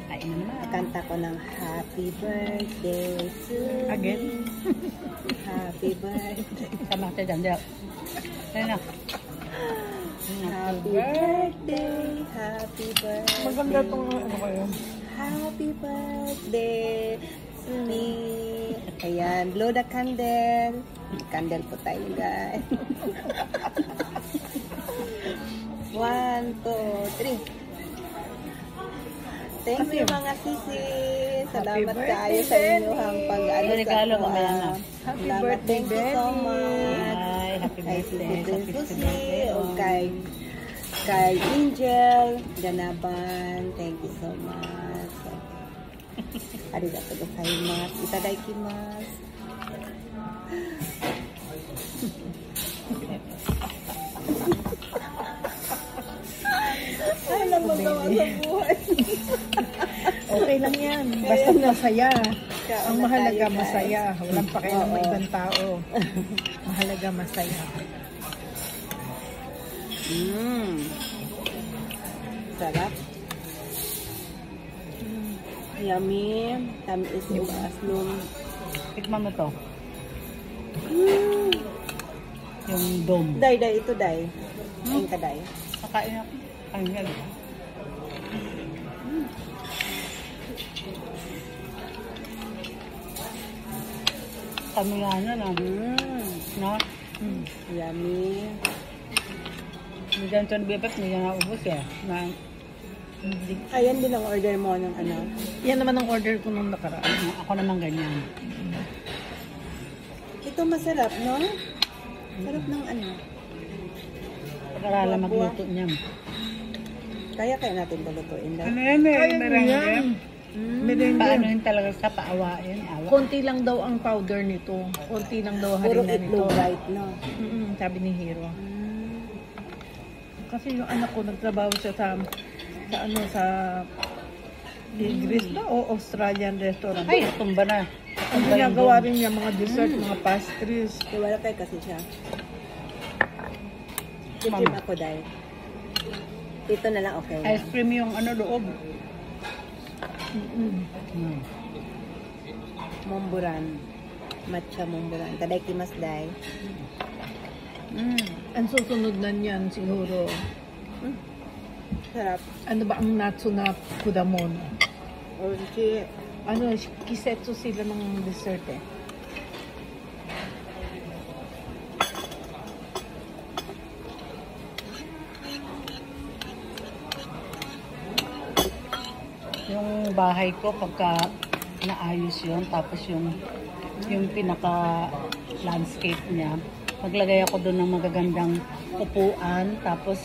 Kain na naman. Kanta ko ng happy birthday to Again? me. Happy birthday. Sama ka dyan, dyan. Ayun na. Happy birthday. Happy birthday. Maganda itong ano kayo. Happy birthday to me. Ayan, blow the candle. Candle po tayo, guys. 1, 2, 3. Thank you mga sisi. Salamat kayo sa inyong pag-ano Regalo mo na. Happy birthday, thank you so much. Ay, happy birthday. Kay Susi o kay Angel Ganaban. Thank you so much. Arigato gozaimasu. Itadakimasu. Alam mo gawa sa buhay. Okay lang yan. Basta masaya. Ang mahalaga masaya. Walang pakialam ng ibang tao. Mahalaga masaya. Sarap. Yummy. Tamis yung mushroom. Tikman mo to. Yung dome. Day, ito day. Ayun ka day. Kakain ako. Ayun yan. Kamilana na. No? Yummy. Hindi ganito na bibek, hindi na naubos eh. Ayan din ang order mo ng ano. Yan naman ang order ko nung nakaraan. Ako naman ganyan. Ito masarap, no? Sarap ng ano. Pag-aralan magluto niya. Kaya natin balutuin lang. Ano yan? Merengue. Paano yun talaga sa paawain? Konti lang daw ang powder nito. Konti lang daw Puro harina nito. itlog white, no? Sabi ni Hero. Kasi yung anak ko nagtrabaho siya sa Greece ba o Australian restaurant. Ay, tumba na. Ang ginagawa rin niya mga dessert, mga pastries. Wala kay kasi siya. Tikim ako dahil. Ito na lang okay. Ice cream yung ano loob. Momburan. Matcha momburan. Tadakimasu dai. Ang susunod na niyan siguro. Sarap. Ano ba ang natsu na kudamon? Orange. Ano, kisetsu sila ng dessert eh. Yung bahay ko pagka naayos yun, tapos yung pinaka landscape niya, maglagay ako doon ng magagandang upuan, tapos